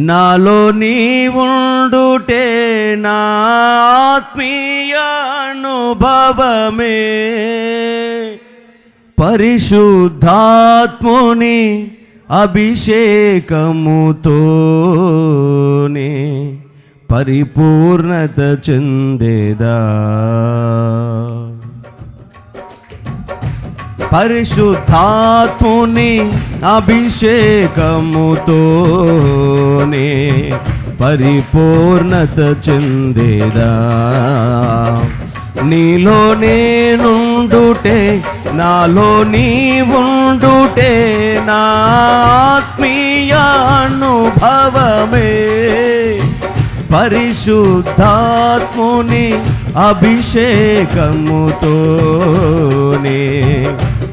నాలో నీవుండుటే నా ఆత్మీయ అనుభవమే, పరిశుద్ధాత్ముని అభిషేకముతోనే పరిపూర్ణత చెందేదా. పరిశుద్ధాత్ముని అభిషేకముతోనే పరిపూర్ణత చెందేదా. నీలో నేనుండుటే నాలో నీవుండుటే నా ఆత్మీయ అనుభవమే, పరిశుద్ధాత్ముని అభిషేకముతోనే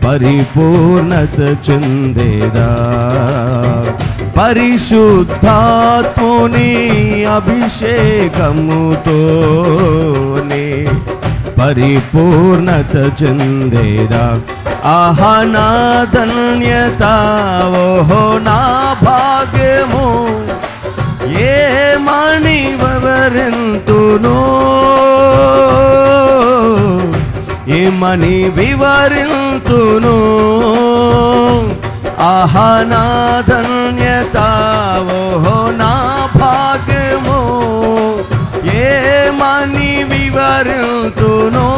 పరిపూర్ణత చెందేదా. పరిశుద్ధాత్ముని అభిషేకముతోనే పరిపూర్ణత చెందేదా. ఆహా నా ధన్యత, ఓహో నా భాగ్యము, ఏమని వివరింతును, ఏమని వివరింతును. ఆహా నా ధన్యత, ఓహో నా భాగ్యము, ఏమని వివరింతును,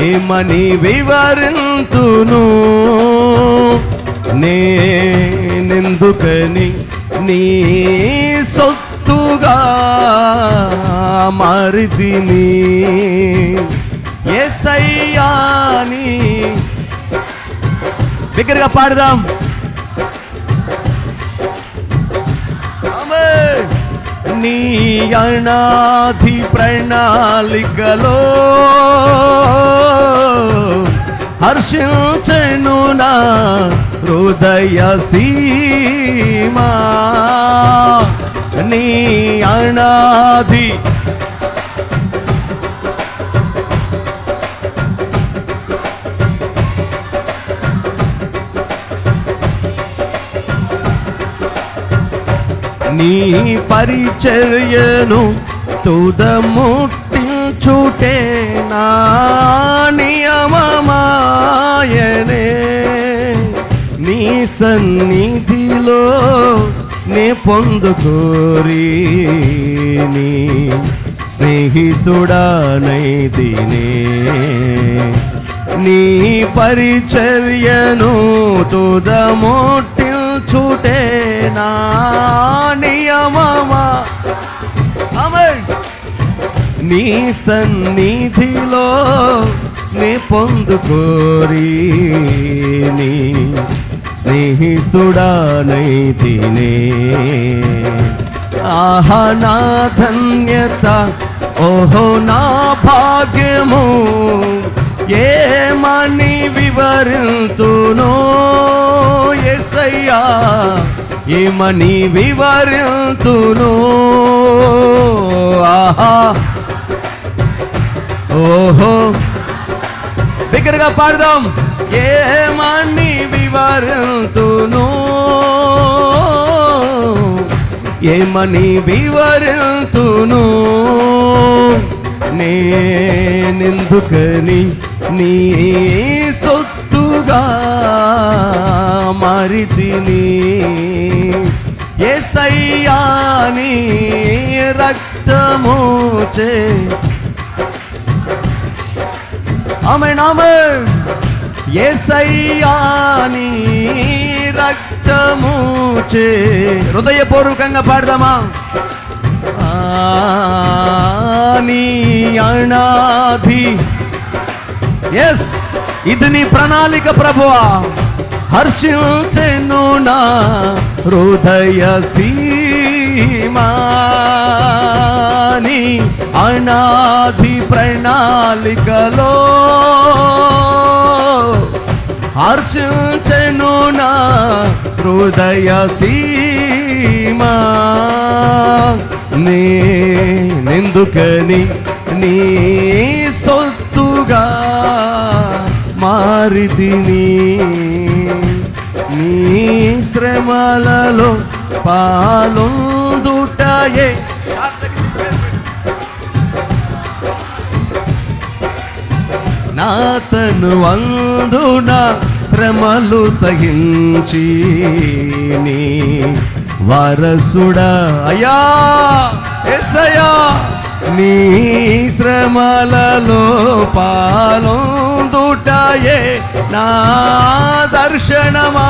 ఏమని వివరింతును. నేనెందుకని నీ సొత్తుగా మారితిని, యేసయ్యా నీ. బిగ్గరగా పాడదాం. నీ అనాది ప్రణాళికలో హర్షించెను నా హృదయ సీమా. నీ అనాది నీ పరిచర్యను తుదముట్టించుటే నా నియమమాయనే. నీ సన్నిధిలో నే పొందుకోరి నీ స్నేహితుడానైతినే. నీ పరిచర్యను తుదముట్టించుటే నా నియమమా. ఆమేన్. నీ సన్నిధిలో నే పొందుకోరి నీ స్నేహితుడానైతినే. ఆహా నా ధన్యత, ఓహో నా భాగ్యము, ఏమని వివరింతును, యేసయ్యా ఏమని వివరింతును. ఆహా ఓహో బిగ్గరగా పాడదాం. ఏమని వివరింతును, ఏమని వివరింతును. నేనెందుకని నీ సొత్తుగా మారితిని, యేసయ్యా నీ రక్తముచే. ఆమేన్ ఆమేన్. యేసయ్యా నీ రక్తముచే. హృదయపూర్వకంగా పాడదామా. నీ అనాది, ఎస్ ఇది నీ ప్రణాళిక ప్రభువా. హర్షించెను నా హృదయ సీమా. నీ అనాది ప్రణాళికలో హర్షించెను నా హృదయ సీమా. నేనెందుకని నీ సొత్తుగా మారితిని, నీ శ్రమలలో పాలొందుటయే. నా తను అందున శ్రమలు సహించి నీ వారసుడా అయ్యా యేసయ్యా, నీ శ్రమలలో పాలొందుటయే నా దర్శనమాయనే.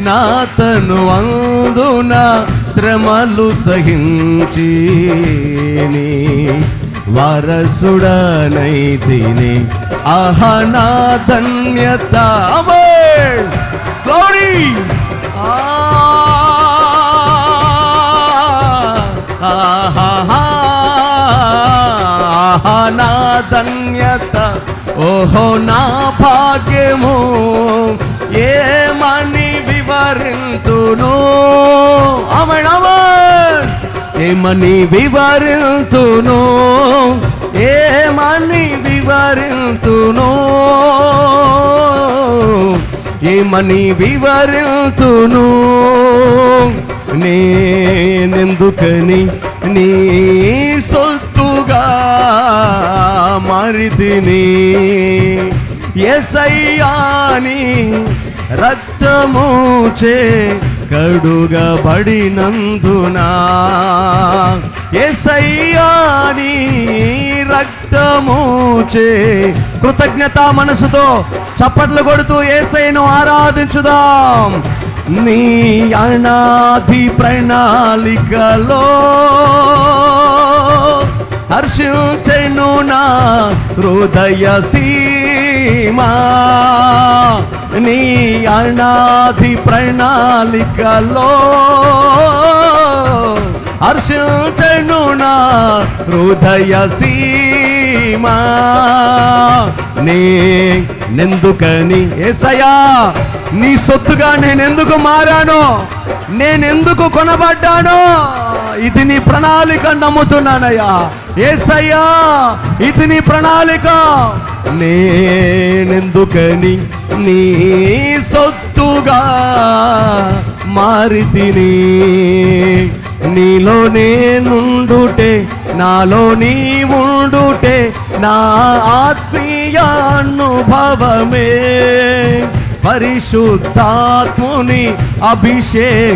నా తను అందున శ్రమలు సహించి నీ వారసుడనైతిని. ఆహా నా ధన్యత. ఆమేన్. గ్లోరీ. ఆహా నా ధన్యత, ఓహో నా భాగ్యము, ఏమని వివరింతును. ఆమేన్ ఆమేన్. ఏమని వివరింతును, ఏమని వివరింతును, ఏమని వివరింతును. నేనెందుకని నీ సొత్తుగా మారితిని. యేసయ్యాని రక్తముచే కడుగబడినందునా, యేసయ్యాని రక్తముచే. కృతజ్ఞత మనసుతో చప్పట్లు కొడుతూ యేసయ్యను ఆరాధించుదాం. నీ అనాది ప్రణాళికలో హర్షించెను నా హృదయ సీమా. నీ అనాది ప్రణాళికలో హర్షించెను నా హృదయ సీమా. నేనెందుకని యేసయ్యా నీ సొత్తుగా నేనెందుకు మారాను, నేనెందుకు కొనబడ్డాను, ఇది నీ ప్రణాళిక నమ్ముతున్నానయ్యా. యేసయ్యా ఇది నీ ప్రణాళిక. నేనెందుకని నీ సొత్తుగా మారితిని. నీలో నేనుండుటే, నాలో నీ ఉండుటే నా ఆత్మీయ అనుభవమే. పరిశుద్ధాత్ముని అభిషేకముతోనే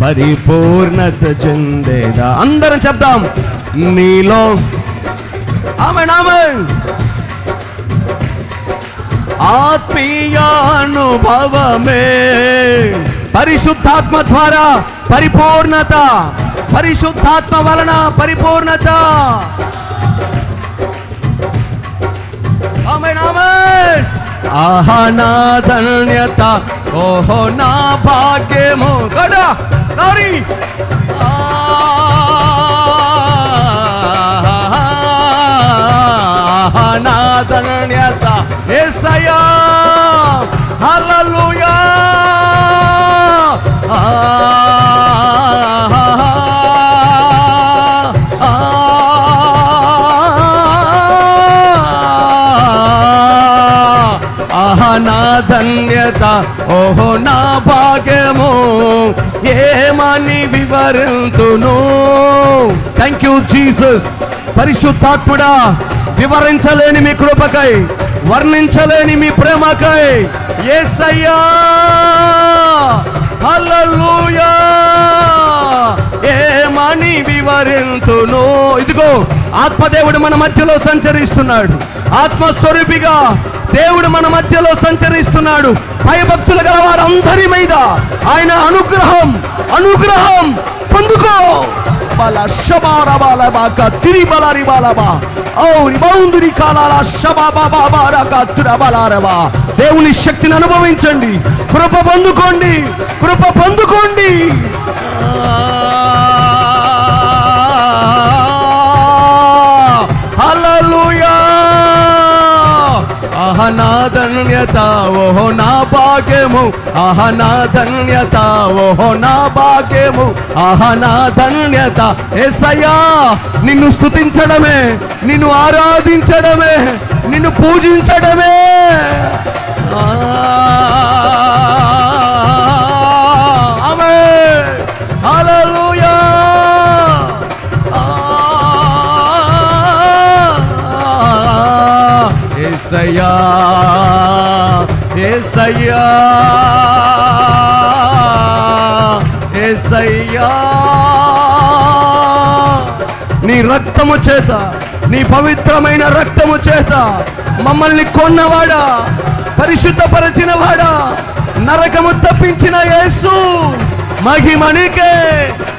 పరిపూర్ణత చెందేదా. అందరం చెప్దాం. నీలో ఆమేన్ ఆమేన్. ఆత్మీయ అనుభవమే పరిశుద్ధాత్మ ద్వారా పరిపూర్ణత, పరిశుద్ధాత్మ వలన పరిపూర్ణత. ఆమేన్ ఆమేన్. ఆహా నా ధన్యత, ఓహో నా భాగ్యము. గడా నారి. ఆహా నా ధన్యత యేసయ్యా. హల్లెలూయా. ఆహా నా ధన్యత, ఓహో నా భాగ్యము, ఏమని వివరింతును. Thank you Jesus. పరిశుద్ధాత్ముడా, వివరించలేని మీ కృపకై, వర్ణించలేని మీ ప్రేమకై యేసయ్యా. హల్లెలూయా. ఏమని వివరింతును. ఇదిగో ఆత్మదేవుడు మన మధ్యలో సంచరిస్తున్నాడు. ఆత్మస్వరూపిగా దేవుడు మన మధ్యలో సంచరిస్తున్నాడు. భయభక్తులు గల వారందరి మీద ఆయన అనుగ్రహం అనుగ్రహం పొందుకో. దేవుని శక్తిని అనుభవించండి. కృప పొందుకోండి, కృప పొందుకోండి. హల్లెలూయా. ఆహా నా ధన్యత, ఓహో నా భాగ్యము, ఆహా నా ధన్యత, ఓహో నా భాగ్యము, ఆహా నా ధన్యత. యేసయ్యా నిన్ను స్తుతించడమే, నిన్ను ఆరాధించడమే, నిన్ను పూజించడమే. ఆమేన్, హల్లెలూయా. యేసయ్యా యేసయ్యా యేసయ్యా, నీ రక్తము చేత, నీ పవిత్రమైన రక్తము చేత మమ్మల్ని కొన్నవాడా, పరిశుద్ధపరచిన వాడా, నరకము తప్పించిన యేసు, మహిమ నీకే.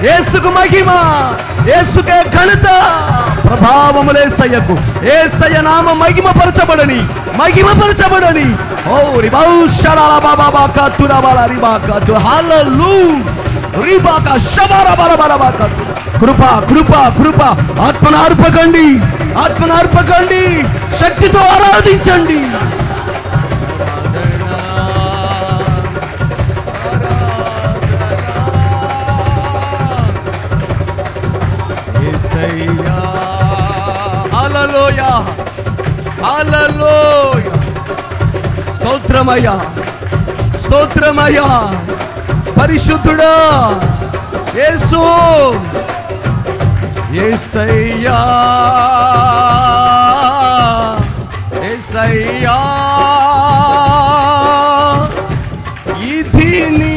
యేసుకు మహిమ, యేసుకే ఘనత, ప్రభావములు యేసయ్యకు. యేసయ్య నామ మహిమపరచబడని, మహిమపరచబడని. ఓ రిబౌషరాల బాబా కతురబల రిబాకతు, హల్లెలూయా. రిబాక శబరబరబరబకతు. కృప కృప కృప. ఆత్మనార్పకండి, ఆత్మనార్పకండి, శక్తితో ఆరాధించండి. యేసయ్యా హల్లెలూయా హల్లెలూయా. స్తోత్రమయ్యా, స్తోత్రమయ్యా. పరిశుద్ధుడా యేసు. యేసయ్యా యేసయ్యా, ఇది నీ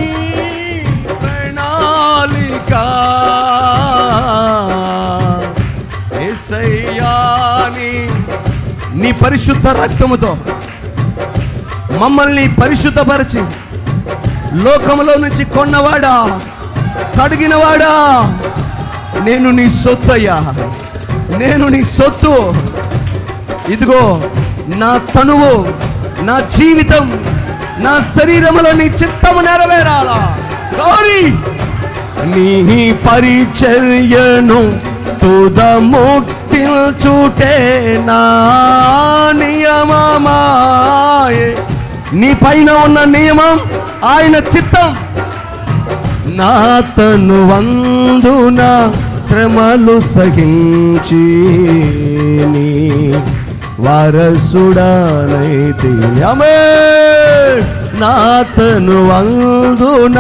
ప్రణాళిక. యేసయ్యా నీ పరిశుద్ధ రక్తముతో మమ్మల్ని పరిశుద్ధపరిచి లోకములో నుంచి కొన్నవాడా, కడిగినవాడా, నేను నీ సొత్తు అయ్యా, నేను నీ సొత్తు. ఇదిగో నా తనువు, నా జీవితం, నా శరీరములో నీ చిత్తము నెరవేరాలా. గౌరీ నీ పరిచర్యను తుదముట్టిల్చుటే నా నియమమాయే. నీ పైన ఉన్న నియమం ఆయన చిత్తం. నా తనువందున శ్రమలు సహించి నీ వారసుడనైతి. ఆమేన్. నా తనువందున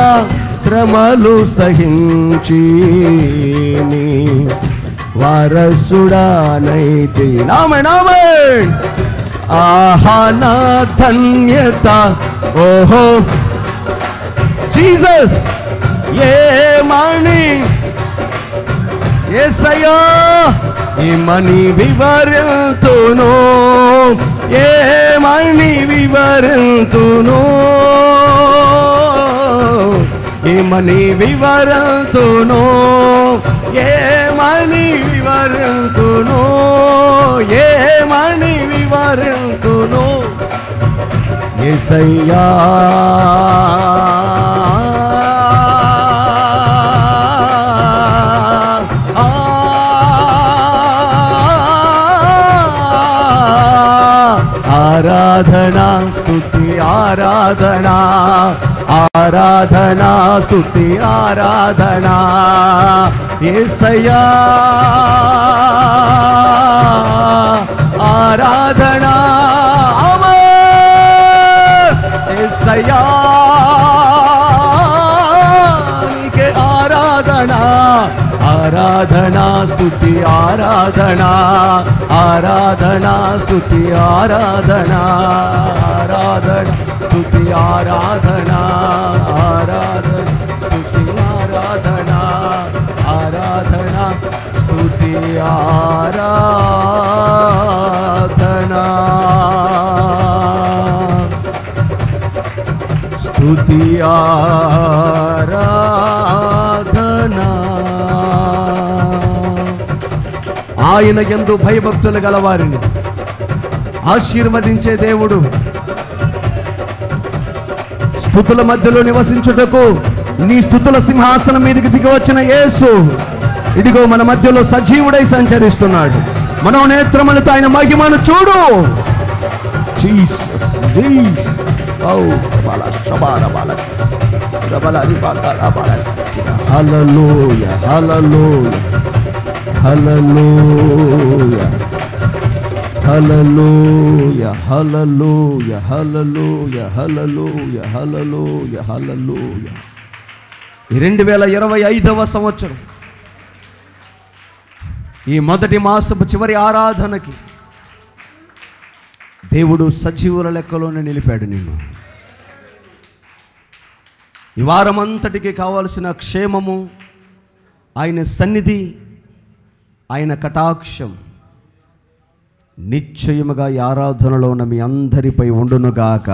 శ్రమలు సహించి నీ వారసుడనైతి. ఆమేన్ ఆమేన్. ఆహా నా ధన్యత, ఓహో జీసస్ ఏమని. యేసయ్యా ఏమని వివరింతును, ఏమని వివరింతును, ఏమని వివరింతును, ఏమని వివరింతును, ఏమని వివరింతును. యేసయ్యా ఆరాధనా స్తుతి ఆరాధనా, ఆరాధనా స్తుతి ఆరాధనా. యేసయ్యా ఆరాధనా. ఆమేన్. యేసయ్యా నీకే ఆరాధనా, ఆరాధనా స్తుతి ఆరాధనా, ఆరాధనా స్తుతి ఆరాధనా, ఆరాధనా స్తుతి ఆరాధనా, ఆరాధనా స్తుతి ఆరాధనా, ఆరాధనా స్తుతి ఆరాధనా, స్తుతి ఆరాధనా. ఆయన యందు భయభక్తులు గలవారిని ఆశీర్వదించే దేవుడు. స్తుతుల మధ్యలో నివసించుటకు నీ స్తుతుల సింహాసనం మీదకి దిగి వచ్చిన యేసు ఇదిగో మన మధ్యలో సజీవుడై సంచరిస్తున్నాడు. మనోనేత్రములతో ఆయన మహిమను చూడు. జీసస్. జీస్ ఓ బాల శబాల బాల రబల రిబాల బాల హల్లెలూయా హల్లెలూయా హల్లెలూయా హల్లెలూయా హల్లెలూయా హల్లెలూయా హల్లెలూయా హల్లెలూయా హల్లెలూయా. ఈ 2025వ సంవత్సరం ఈ మొదటి మాసపు చివరి ఆరాధనకి దేవుడు సజీవుల లెక్కలోనే నిలిపాడు నిన్ను. ఈ వారమంతటికి కావాల్సిన క్షేమము, ఆయన సన్నిధి, ఆయన కటాక్షం నిశ్చయముగా ఈ ఆరాధనలో ఉన్న మీ అందరిపై ఉండునుగాక.